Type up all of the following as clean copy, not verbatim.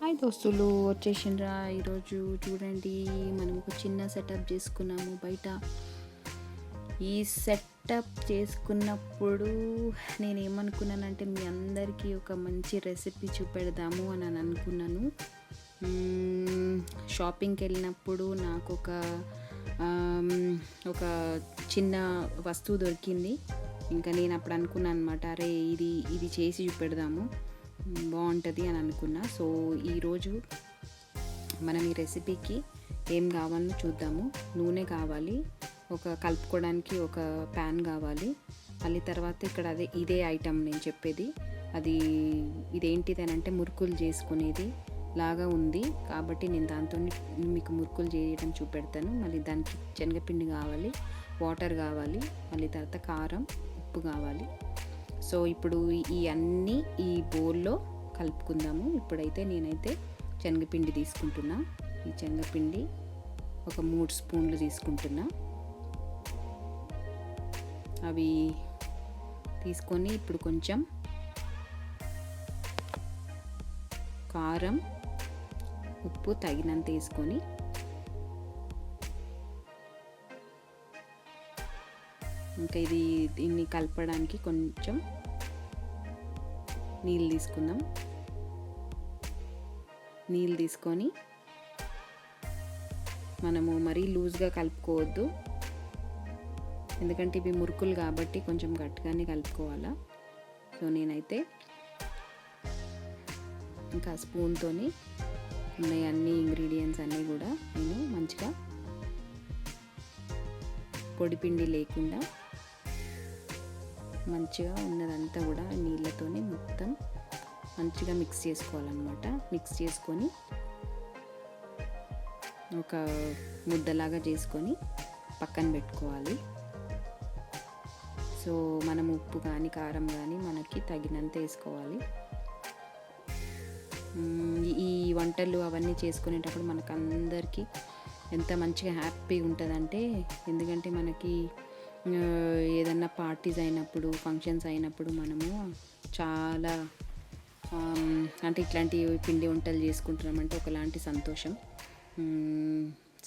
Hi దోస్తులు, వచ్చేసిండ్రా. ఈరోజు చూడండి, మనం ఒక చిన్న సెటప్ చేసుకున్నాము బయట. ఈ సెటప్ చేసుకున్నప్పుడు నేనేమనుకున్నానంటే మీ అందరికీ ఒక మంచి రెసిపీ చూపెడదాము అని అనుకున్నాను. షాపింగ్కి వెళ్ళినప్పుడు నాకు ఒక చిన్న వస్తువు దొరికింది. ఇంకా నేను అప్పుడు అనుకున్నాను అనమాట, అరే ఇది చేసి చూపెడదాము, బాగుంటుంది అని అనుకున్నా. సో ఈరోజు మనం ఈ రెసిపీకి ఏం కావాలో చూద్దాము. నూనె కావాలి, కలుపుకోవడానికి ఒక ప్యాన్ కావాలి. మళ్ళీ తర్వాత ఇక్కడ ఇదే ఐటమ్ నేను చెప్పేది. ఇదేంటిది అని అంటే మురుకులు చేసుకునేది లాగా ఉంది, కాబట్టి నేను దాంతో మీకు మురుకులు చేయడం చూపెడతాను. మళ్ళీ దానికి శనగపిండి కావాలి, వాటర్ కావాలి, మళ్ళీ తర్వాత కారం, ఉప్పు కావాలి. సో ఇప్పుడు అన్నీ ఈ బౌల్లో కలుపుకుందాము. ఇప్పుడైతే నేనైతే శనగపిండి తీసుకుంటున్నా. ఈ శనగపిండి ఒక 3 స్పూన్లు తీసుకుంటున్నా. అవి తీసుకొని ఇప్పుడు కొంచెం కారం, ఉప్పు తగినంత వేసుకొని ఇంకా దీన్ని కలపడానికి కొంచెం నీళ్ళు తీసుకుందాం. నీళ్ళు తీసుకొని మనము మరీ లూజ్గా కలుపుకోవద్దు, ఎందుకంటే ఇవి మురుకులు కాబట్టి కొంచెం గట్టిగానే కలుపుకోవాలా. సో నేనైతే ఇంకా స్పూన్తోని ఉన్నాయి అన్ని ఇంగ్రీడియంట్స్ అన్నీ కూడా నేను మంచిగా పొడిపిండి లేకుండా మంచిగా ఉన్నదంతా కూడా నీళ్ళతోనే మొత్తం మంచిగా మిక్స్ చేసుకోవాలన్నమాట. మిక్స్ చేసుకొని ఒక ముద్దలాగా చేసుకొని పక్కన పెట్టుకోవాలి. సో మనం ఉప్పు కానీ కారం కానీ మనకి తగినంత వేసుకోవాలి. ఈ వంటలు అవన్నీ చేసుకునేటప్పుడు మనకు అందరికీ ఎంత మంచిగా హ్యాపీగా ఉంటుందంటే, ఎందుకంటే మనకి ఏదన్నా పార్టీస్ అయినప్పుడు, ఫంక్షన్స్ అయినప్పుడు మనము చాలా అంటే ఇట్లాంటి పిండి వంటలు చేసుకుంటున్నామంటే ఒకలాంటి సంతోషం.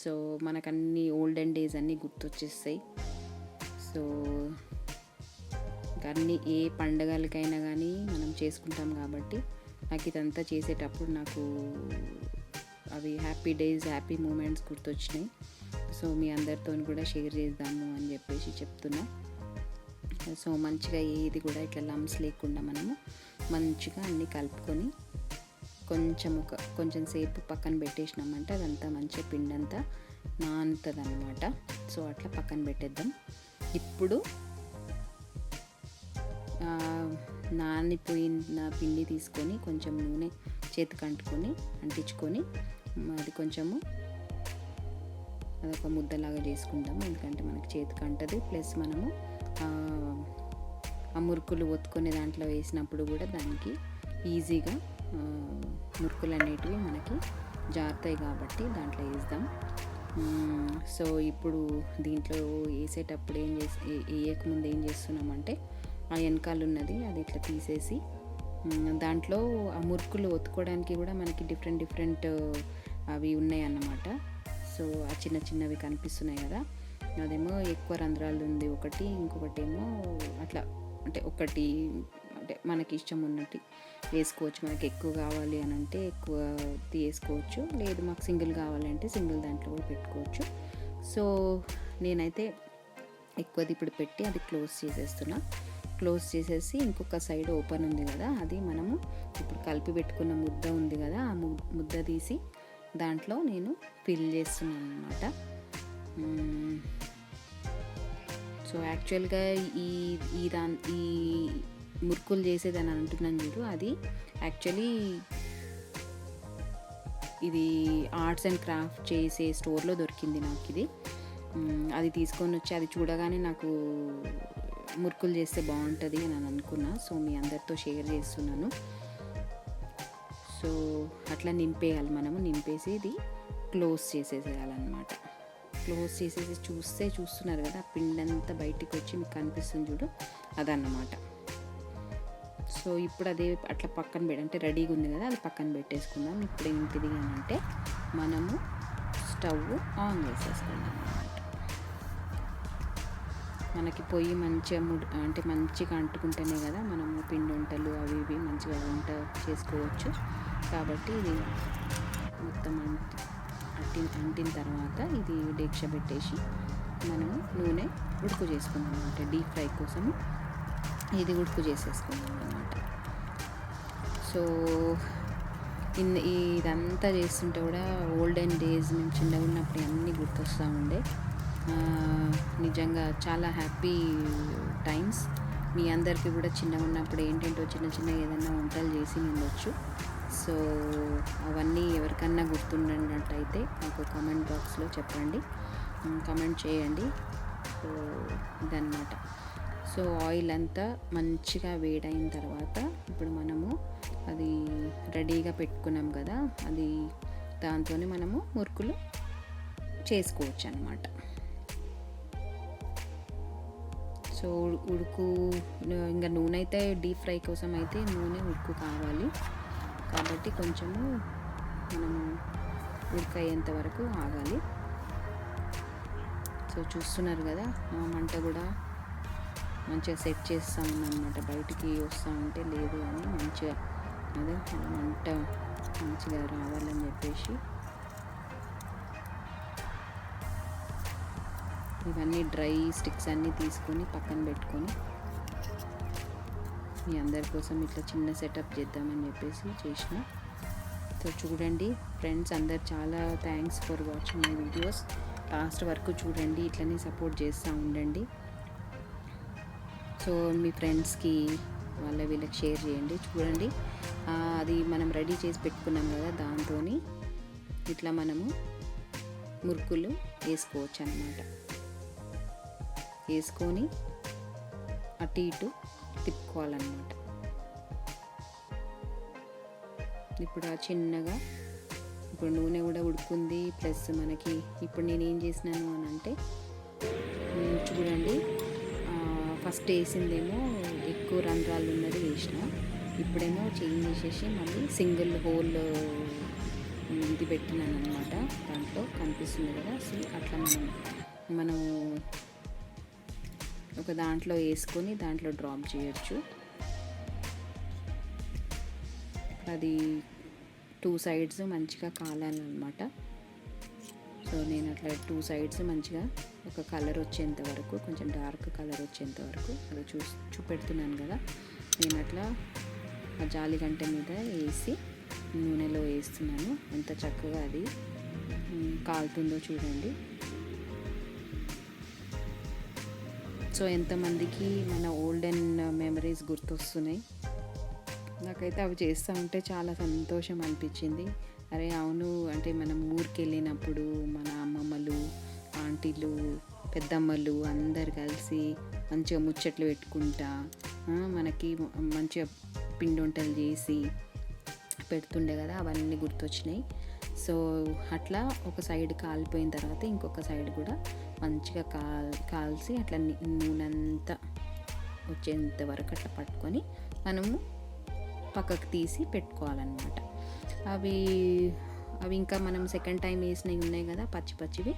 సో మనకు అన్ని ఓల్డెన్ డేస్ అన్నీ గుర్తొచ్చేస్తాయి. సో అన్నీ ఏ పండగలకైనా కానీ మనం చేసుకుంటాం కాబట్టి నాకు ఇదంతా చేసేటప్పుడు నాకు అవి హ్యాపీ డేస్, హ్యాపీ మూమెంట్స్ గుర్తొచ్చినాయి. సో మీ అందరితో కూడా షేర్ చేద్దాము అని చెప్పేసి చెప్తున్నా. సో మంచిగా ఏది కూడా ఇట్లా లమ్స్ లేకుండా మనము మంచిగా అన్నీ కలుపుకొని కొంచెం సేపు పక్కన పెట్టేసినామంటే అదంతా మంచిగా పిండి అంతా నానుతుంది అన్నమాట. సో అట్లా పక్కన పెట్టేద్దాం. ఇప్పుడు నానిపోయిన పిండి తీసుకొని కొంచెం నూనె చేతికి అంటించుకొని అది కొంచెము అదొక ముద్దలాగా చేసుకుంటాము, ఎందుకంటే మనకి చేతికి అంటది. ప్లస్ మనము ఆ మురుకులు ఒత్తుకునే దాంట్లో వేసినప్పుడు కూడా దానికి ఈజీగా మురుకులు అనేటివి మనకి జారుతాయి కాబట్టి దాంట్లో వేద్దాం. సో ఇప్పుడు దీంట్లో వేసేటప్పుడు వేయకముందు ఏం చేస్తున్నామంటే ఆ వెనకాల ఉన్నది అది ఇట్లా తీసేసి దాంట్లో ఆ మురుకులు ఒత్తుకోవడానికి కూడా మనకి డిఫరెంట్ అవి ఉన్నాయి అన్నమాట. సో ఆ చిన్నవి కనిపిస్తున్నాయి కదా, అదేమో ఎక్కువ రంధ్రాలు ఉంది ఒకటి, ఇంకొకటి ఏమో అట్లా అంటే మనకి ఇష్టం ఉన్నట్టు వేసుకోవచ్చు. మనకి ఎక్కువ కావాలి అని అంటే ఎక్కువ వేసుకోవచ్చు, లేదు మాకు సింగిల్ కావాలంటే సింగిల్ దాంట్లో కూడా పెట్టుకోవచ్చు. సో నేనైతే ఎక్కువది ఇప్పుడు పెట్టి అది క్లోజ్ చేసేసి ఇంకొక సైడ్ ఓపెన్ ఉంది కదా, అది మనము ఇప్పుడు కలిపి పెట్టుకున్న ముద్ద ఉంది కదా, ఆ ముద్ద తీసి దాంట్లో నేను ఫిల్ చేస్తున్నాను అన్నమాట. సో యాక్చువల్గా ఈ మురుకులు చేసేదని అంటున్నాను చూడు, అది యాక్చువల్లీ ఇది ఆర్ట్స్ అండ్ క్రాఫ్ట్ చేసే స్టోర్లో దొరికింది నాకు ఇది. అది తీసుకొని వచ్చి అది చూడగానే నాకు మురుకులు చేస్తే బాగుంటుంది అని అనుకున్నా. సో మీ అందరితో షేర్ చేస్తున్నాను. సో అట్లా నింపేయాలి, మనము నింపేసి ఇది క్లోజ్ చేసేసేయాలన్నమాట. క్లోజ్ చేసేసి చూస్తున్నారు కదా, పిండి అంతా బయటికి వచ్చి మీకు కనిపిస్తుంది చూడు, అదన్నమాట. సో సో ఇప్పుడు అదే అట్లా పక్కన అంటే రెడీగా ఉంది కదా, అది పక్కన పెట్టేసుకుందాం. ఇప్పుడు ఏంటిది అని అంటే మనము స్టవ్ ఆన్ చేసేసుకుందాం అన్నమాట. మనకి పొయ్యి మంచిగా అంటే మంచిగా అంటుకుంటేనే కదా మనము పిండి వంటలు అవి ఇవి మంచిగా వంట చేసుకోవచ్చు. కాబట్టి ఇది మొత్తం అంటిన తర్వాత ఇది డీక్ష పెట్టేసి మనము నూనె ఉడుకు చేసుకుందాం అంటే డీప్ ఫ్రై కోసము ఇది ఉడుకు చేసేసుకుందాం అన్నమాట. సో ఇదంతా చేస్తుంటే కూడా ఓల్డెన్ డేస్ మేము చిన్నగా ఉన్నప్పుడు అన్నీ గుర్తొస్తూ ఉండే. నిజంగా చాలా హ్యాపీ టైమ్స్. మీ అందరికీ కూడా చిన్నగా ఉన్నప్పుడు ఏంటంటో చిన్న చిన్న ఏదైనా వంటలు చేసి ఉండొచ్చు. సో అవన్నీ ఎవరికన్నా గుర్తుండినట్టయితే నాకు కామెంట్ బాక్స్లో చెప్పండి, కామెంట్ చేయండి. సో ఇదన్నమాట. సో ఆయిల్ అంతా మంచిగా వేడైన తర్వాత ఇప్పుడు మనము అది రెడీగా పెట్టుకున్నాం కదా, అది దాంతోనే మనము మురుకులు చేసుకోవచ్చు అన్నమాట. సో ఇంకా నూనె అయితే డీప్ ఫ్రై కోసం అయితే నూనె ఉడుకు కావాలి కాబట్టి కొంచెము మనము ఉడకయ్యేంత వరకు ఆగాలి. సో చూస్తున్నారు కదా మంట కూడా మంచిగా సెట్ చేస్తూ ఉందన్నమాట. బయటికి వస్తూ ఉంటే లేదు అని మంచిగా అదే మంట మంచిగా రావాలని చెప్పేసి ఇవన్నీ డ్రై స్టిక్స్ అన్నీ తీసుకొని పక్కన పెట్టుకొని మీ అందరి కోసం ఇట్లా చిన్న సెటప్ చేద్దామని చెప్పేసి చేసిన. సో చూడండి ఫ్రెండ్స్, అందరు చాలా thanks for watching my videos. Last వరకు చూడండి, ఇట్లనే సపోర్ట్ చేస్తూ ఉండండి. సో మీ ఫ్రెండ్స్కి వీళ్ళకి షేర్ చేయండి. చూడండి అది మనం రెడీ చేసి పెట్టుకున్నాం కదా, దాంతో ఇట్లా మనము మురుకులు వేసుకోవచ్చు అన్నమాట. వేసుకొని అటు ఇటు తిప్పుకోవాలన్నమాట. ఇప్పుడు చిన్నగా ఇప్పుడు నూనె కూడా ఉడుకుంది. ప్లస్ మనకి ఇప్పుడు నేను ఏం చేసినాను అని అంటే చూడండి, ఫస్ట్ వేసిందేమో ఎక్కువ రంధ్రాలు ఉన్నది వేసిన, ఇప్పుడేమో చేంజ్ చేసేసి మళ్ళీ సింగిల్ హోల్ ఇది పెట్టినాను అనమాట. దాంట్లో కనిపిస్తుంది కదా. సో అట్లా మనం ఒక దాంట్లో వేసుకొని దాంట్లో డ్రాప్ చేయొచ్చు. అది 2 సైడ్స్ మంచిగా కాలాలన్నమాట. సో నేను అట్లా 2 సైడ్స్ మంచిగా ఒక కలర్ వచ్చేంత వరకు, కొంచెం డార్క్ కలర్ వచ్చేంత వరకు అది చూపెడుతున్నాను కదా. నేను అట్లా ఆ జాలి గంట మీద వేసి నూనెలో వేస్తున్నాను. ఎంత చక్కగా అది కాలుతుందో చూడండి. సో ఎంతమందికి మన ఓల్డెన్ మెమరీస్ గుర్తొస్తున్నాయి. నాకైతే అవి చేస్తూ ఉంటే చాలా సంతోషం అనిపించింది. అరే అవును, అంటే మనం ఊరికి వెళ్ళినప్పుడు మన అమ్మమ్మలు, ఆంటీలు, పెద్దమ్మలు అందరు కలిసి మంచిగా ముచ్చట్లు పెట్టుకుంటా మనకి మంచిగా పిండి వంటలు చేసి పెడుతుండే కదా, అవన్నీ గుర్తొచ్చినాయి. సో అట్లా ఒక సైడ్ కాలిపోయిన తర్వాత ఇంకొక సైడ్ కూడా మంచిగా కాల్చి అట్లా నూనెంతా వచ్చేంత వరకు అట్లా పట్టుకొని మనము పక్కకు తీసి పెట్టుకోవాలన్నమాట. అవి ఇంకా మనం సెకండ్ టైం వేసినవి ఉన్నాయి కదా పచ్చివి,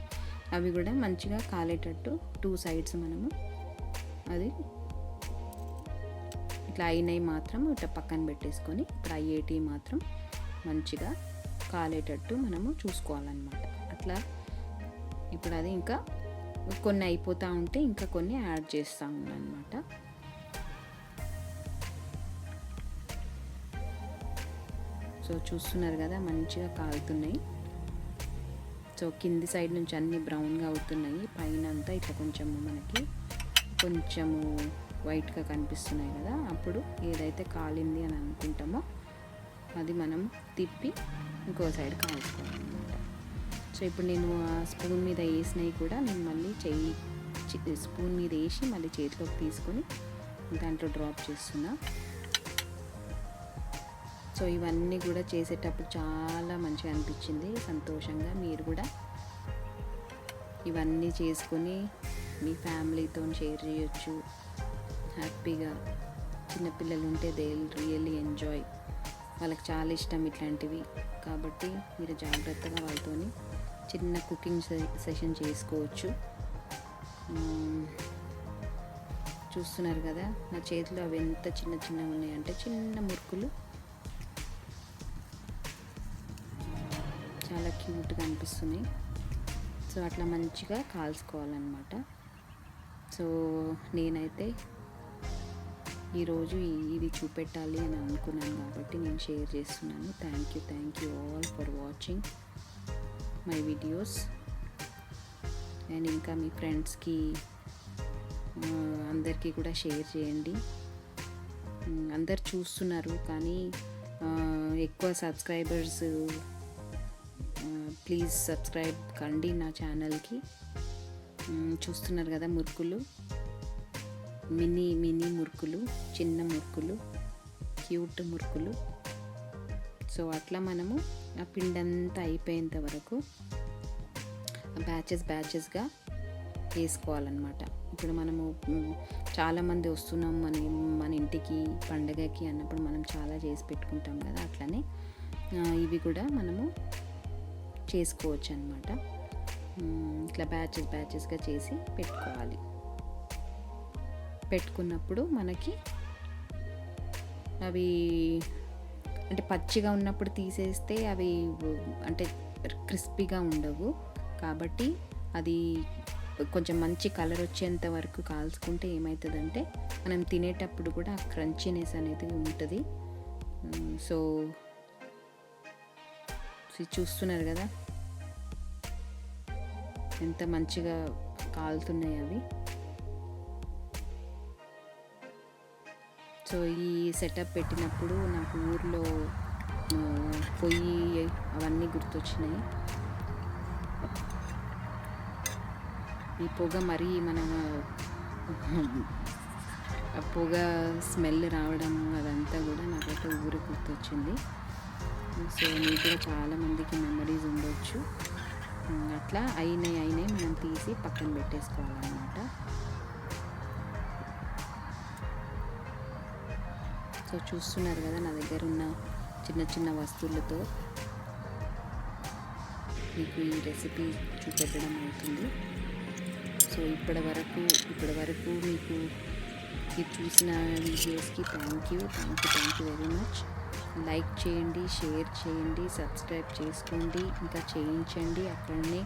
అవి కూడా మంచిగా కాలేటట్టు 2 సైడ్స్ మనము అది ఇట్లా అయినవి మాత్రం ఇట్లా పక్కన పెట్టేసుకొని ఇప్పుడు అయ్యేటివి మాత్రం మంచిగా కాలేటట్టు మనము చూసుకోవాలన్నమాట. అట్లా ఇప్పుడు అది ఇంకా కొన్ని అయిపోతూ ఉంటే ఇంకా కొన్ని యాడ్ చేస్తూ ఉన్నానమాట. సో చూస్తున్నారు కదా మంచిగా కాలుతున్నాయి. సో కింది సైడ్ నుంచి అన్నీ బ్రౌన్గా అవుతున్నాయి, పైన అంతా ఇట్లా కొంచెము వైట్గా కనిపిస్తున్నాయి కదా. అప్పుడు ఏదైతే కాలింది అని అనుకుంటామో అది మనం తిప్పి ఇంకో సైడ్ కాల్చుకోవాలన్నమాట. సో ఇప్పుడు నేను ఆ స్పూన్ మీద వేసినవి కూడా నేను మళ్ళీ స్పూన్ మీద వేసి మళ్ళీ చేతిలోకి తీసుకొని దాంట్లో డ్రాప్ చేస్తున్నా. సో ఇవన్నీ కూడా చేసేటప్పుడు చాలా మంచిగా అనిపించింది, సంతోషంగా. మీరు కూడా ఇవన్నీ చేసుకొని మీ ఫ్యామిలీతో షేర్ చేయొచ్చు, హ్యాపీగా చిన్నపిల్లలు ఉంటే దే రియల్లీ ఎంజాయ్, వాళ్ళకి చాలా ఇష్టం ఇట్లాంటివి. కాబట్టి మీరు జాగ్రత్తగా వాళ్ళతోని చిన్న కుకింగ్ సెషన్ చేసుకోవచ్చు. చూస్తున్నారు కదా నా చేతిలో అవి ఎంత చిన్న చిన్నగా ఉన్నాయంటే, చిన్న మురుకులు చాలా క్యూట్గా అనిపిస్తున్నాయి. సో అట్లా మంచిగా కాల్చుకోవాలన్నమాట. సో నేనైతే ఈరోజు ఇది చూపెట్టాలి అని అనుకున్నాను కాబట్టి నేను షేర్ చేస్తున్నాను. Thank you all for watching my videos. And ఇంకా మీ ఫ్రెండ్స్కి అందరికీ కూడా షేర్ చేయండి. అందరు చూస్తున్నారు కానీ ఎక్కువ సబ్స్క్రైబర్స్, ప్లీజ్ సబ్స్క్రైబ్ కండి నా ఛానల్కి. చూస్తున్నారు కదా మురుకులు, మినీ మురుకులు, చిన్న మురుకులు, క్యూట్ మురుకులు. సో అట్లా మనము ఆ పిండంతా అయిపోయేంత వరకు బ్యాచెస్గా వేసుకోవాలన్నమాట. ఇప్పుడు మనము చాలామంది వస్తున్నాం మన ఇంటికి పండగకి అన్నప్పుడు మనం చాలా చేసి పెట్టుకుంటాం కదా, అట్లనే ఇవి కూడా మనము చేసుకోవచ్చు అన్నమాట. ఇట్లా బ్యాచెస్గా చేసి పెట్టుకోవాలి. పెట్టుకున్నప్పుడు మనకి అవి అంటే పచ్చిగా ఉన్నప్పుడు తీసేస్తే అవి అంటే క్రిస్పీగా ఉండవు. కాబట్టి అది కొంచెం మంచి కలర్ వచ్చేంత వరకు కాల్చుకుంటే ఏమవుతుందంటే మనం తినేటప్పుడు కూడా ఆ క్రంచీనెస్ అనేది ఉంటుంది. సో చూస్తున్నారు కదా ఎంత మంచిగా కాలుతున్నాయి అవి. సో ఈ సెటప్ పెట్టినప్పుడు నాకు ఊర్లో పొయ్యి అవన్నీ గుర్తొచ్చినాయి. ఈ పొగ మరీ మన పొగ స్మెల్ రావడం అదంతా కూడా నాకైతే ఊరు గుర్తొచ్చింది. సో మీకు కూడా చాలామందికి మెమరీస్ ఉండొచ్చు. అట్లా అయినాయి మనం తీసి పక్కన పెట్టేసుకోవాలన్నమాట. సో చూస్తున్నారు కదా నా దగ్గర ఉన్న చిన్న చిన్న వస్తువులతో మీకు ఈ రెసిపీ చూపెట్టడం అవుతుంది. సో ఇప్పటి వరకు మీకు ఇది చూసిన వీడియోస్కి thank you very much. Like చేయండి, షేర్ చేయండి, సబ్స్క్రైబ్ చేసుకోండి, ఇంకా చేయించండి. అక్కడనే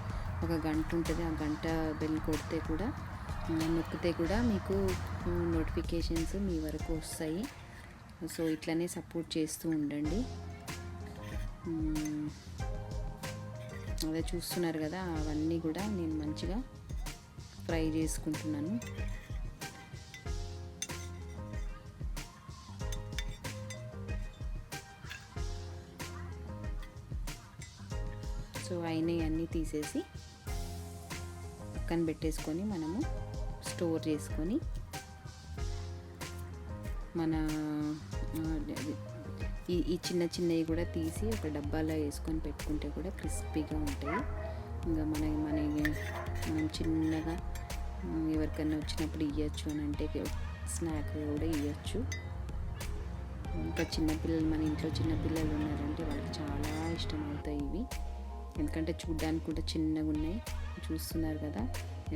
ఒక గంట ఉంటుంది, ఆ గంట బెల్ కొడితే కూడా నొక్కితే కూడా మీకు నోటిఫికేషన్స్ మీ వరకు వస్తాయి. సో ఇట్లనే సపోర్ట్ చేస్తూ ఉండండి. అదే చూస్తున్నారు కదా అవన్నీ కూడా నేను మంచిగా ఫ్రై చేసుకుంటున్నాను. సో అన్నీ తీసేసి పక్కన పెట్టేసుకొని మనము స్టోర్ చేసుకొని మన ఈ చిన్నవి కూడా తీసి ఒక డబ్బాలో వేసుకొని పెట్టుకుంటే కూడా క్రిస్పీగా ఉంటాయి. ఇంకా మనం చిన్నగా ఎవరికైనా వచ్చినప్పుడు ఇవ్వచ్చు అని అంటే స్నాక్ కూడా ఇవ్వచ్చు. ఇంకా చిన్నపిల్లలు, మన ఇంట్లో చిన్నపిల్లలు ఉన్నారంటే వాళ్ళకి చాలా ఇష్టం అవుతాయి ఇవి. ఎందుకంటే చూడ్డానికి కూడా చిన్నగా ఉన్నాయి. చూస్తున్నారు కదా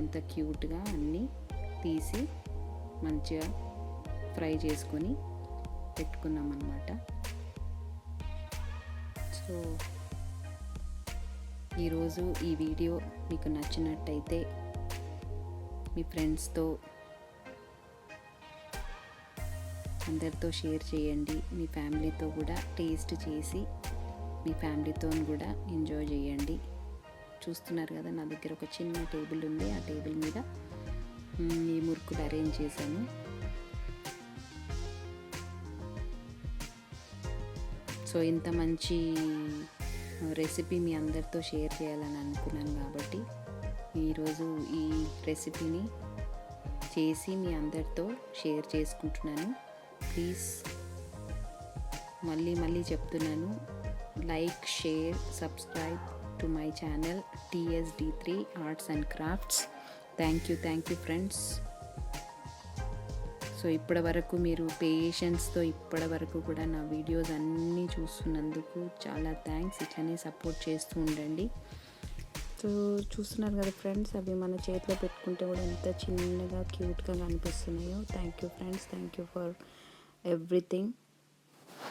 ఎంత క్యూట్గా అన్నీ తీసి మంచిగా ఫ్రై చేసుకొని పెట్టుకున్నాం అన్నమాట. సో ఈరోజు ఈ వీడియో మీకు నచ్చినట్టయితే మీ ఫ్రెండ్స్తో అందరితో షేర్ చేయండి. మీ ఫ్యామిలీతో కూడా టేస్ట్ చేసి మీ ఫ్యామిలీతో కూడా ఎంజాయ్ చేయండి. చూస్తున్నారు కదా నా దగ్గర ఒక చిన్న టేబుల్ ఉంది. ఆ టేబుల్ మీద ఈ మురుకులు అరేంజ్ చేశాను. సో ఇంత మంచి రెసిపీ మీ అందరితో షేర్ చేయాలని అనుకున్నాను కాబట్టి ఈరోజు ఈ రెసిపీని చేసి మీ అందరితో షేర్ చేసుకుంటున్నాను. ప్లీజ్ మళ్ళీ చెప్తున్నాను, like, share, subscribe to my channel TSD3 Arts and Crafts. Thank you friends. So ఇప్పటి వరకు మీరు పేషెన్స్తో ఇప్పటి వరకు కూడా నా వీడియోస్ అన్నీ చూస్తున్నందుకు చాలా థ్యాంక్స్. ఇట్లనే సపోర్ట్ చేస్తూ ఉండండి. సో చూస్తున్నారు కదా ఫ్రెండ్స్, అవి మన చేతిలో పెట్టుకుంటే కూడా ఎంత చిన్నగా క్యూట్గా కనిపిస్తున్నాయో. Thank you friends, thank you for everything.